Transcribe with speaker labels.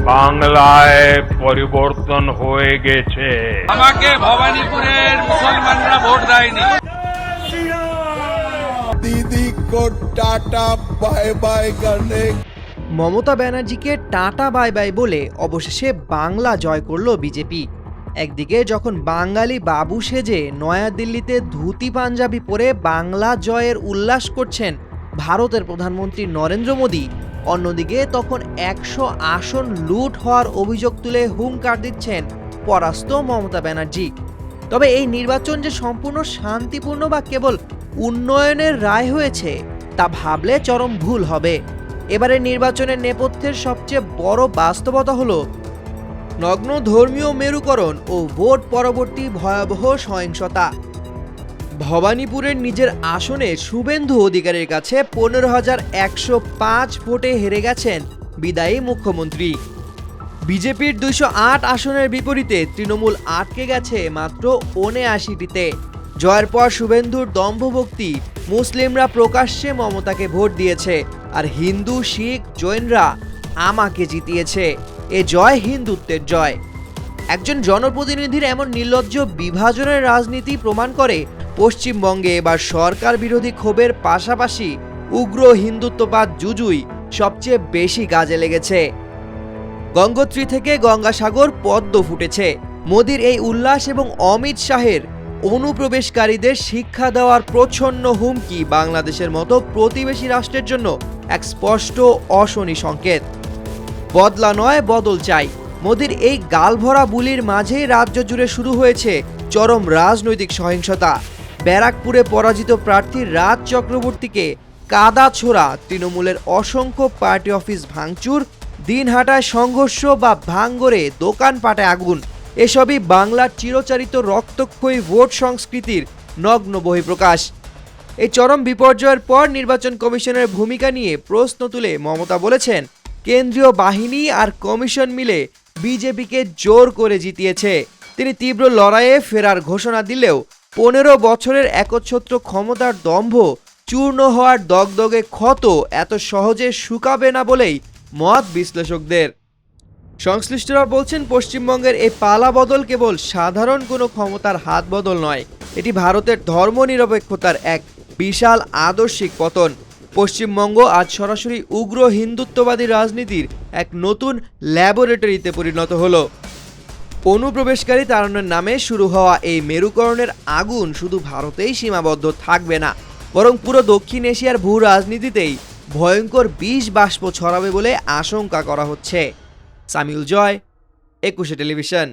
Speaker 1: বাংলায় পরিবর্তন হয়ে গেছে।
Speaker 2: আমাকে ভবানীপুরের মুসলমানরা ভোট দেয়নি।
Speaker 3: दीदी को टाटा बाय बाय करने।
Speaker 4: মমতা ব্যানার্জিকে টাটা বাই বাই বলে অবশেষে বাংলা জয় করল বিজেপি। একদিকে যখন বাঙালি বাবু সেজে নয়াদিল্লিতে ধুতি পাঞ্জাবি পরে বাংলা জয়ের উল্লাস করছেন ভারতের প্রধানমন্ত্রী নরেন্দ্র মোদী, অন্যদিকে তখন 100 আসন লুট হওয়ার অভিযোগ তুলে হুঙ্কার দিচ্ছেন পরাস্ত মমতা ব্যানার্জি। তবে এই নির্বাচন যে সম্পূর্ণ শান্তিপূর্ণ বা কেবল উন্নয়নের রায় হয়েছে তা ভাবলে চরম ভুল হবে। এবারের নির্বাচনের নেপথ্যের সবচেয়ে বড় বাস্তবতা হলো নগ্ন ধর্মীয় মেরুকরণ ও ভোট পরবর্তী ভয়াবহ সহিংসতা। ভবানীপুরের নিজের আসনে শুভেন্দু অধিকারীর কাছে 15,105 ভোটে হেরে গেছেন বিদায়ী মুখ্যমন্ত্রী। বিজেপির 208 আসনের বিপরীতে তৃণমূল আটকে গেছে মাত্র 79টিতে। জয়ের পর শুভেন্দুর দম্ভভক্তি মুসলিমরা প্রকাশ্যে মমতাকে ভোট দিয়েছে, আর হিন্দু শিখ জৈনরা আমাকে জিতিয়েছে। এ জয় হিন্দুত্বের জয়। একজন জনপ্রতিনিধির এমন নির্লজ্জ বিভাজনের রাজনীতি প্রমাণ করে পশ্চিমবঙ্গে এবার সরকার বিরোধী ক্ষোভের পাশাপাশি উগ্র হিন্দুত্ববাদ জুজুই সবচেয়ে বেশি কাজে লেগেছে। গঙ্গোত্রী থেকে গঙ্গাসাগর পদ্ম ফুটেছে। মোদির এই উল্লাস এবং অমিত শাহের অনুপ্রবেশকারীদের শিক্ষা দেওয়ার প্রচ্ছন্ন হুমকি বাংলাদেশের মতো প্রতিবেশী রাষ্ট্রের জন্য এক স্পষ্ট অশনি সংকেত। বদলা নয়, বদল চাই। মোদির এই গালভরা বুলির মাঝেই রাজ্য জুড়ে শুরু হয়েছে চরম রাজনৈতিক সহিংসতা। ব্যারাকপুরে পরাজিত প্রার্থী রাজ চক্রবর্তীকে কাদা ছোড়া, তৃণমূলের অসংখ্য পার্টি অফিস ভাঙচুর, দিনহাটায় সংঘর্ষ বা ভাঙড়ে দোকানপাটে আগুন, এসবই বাংলার চিরচারিত রক্তক্ষয়ী ভোট সংস্কৃতির নগ্ন বহিঃপ্রকাশ। এই চরম বিপর্যয়ের পর নির্বাচন কমিশনের ভূমিকা নিয়ে প্রশ্ন তুলে মমতা বলেছেন, কেন্দ্রীয় বাহিনী আর কমিশন মিলে বিজেপিকে জোর করে জিতিয়েছে। তিনি তীব্র লড়াইয়ে ফেরার ঘোষণা দিলেও 15 বছরের একচ্ছত্র ক্ষমতার দম্ভ চূর্ণ হওয়ার দগদগে ক্ষত এত সহজে শুকাবে না বলেই মত বিশ্লেষকদের। সংশ্লিষ্টরা বলছেন, পশ্চিমবঙ্গের এই পালা বদল কেবল সাধারণ কোনো ক্ষমতার হাত বদল নয়, এটি ভারতের ধর্মনিরপেক্ষতার এক বিশাল আদর্শিক পতন। পশ্চিমবঙ্গ আজ সরাসরি উগ্র হিন্দুত্ববাদী রাজনীতির এক নতুন ল্যাবরেটরিতে পরিণত হলো। অনুপ্রবেশকারী তাড়ানোর নামে শুরু হওয়া এই মেরুকরণের আগুন শুধু ভারতেই সীমাবদ্ধ থাকবে না, বরং পুরো দক্ষিণ এশিয়ার ভূ রাজনীতিতেই ভয়ঙ্কর বিষ বাষ্প ছড়াবে বলে আশঙ্কা করা হচ্ছে। সামিউল জয়, 21 টেলিভিশন।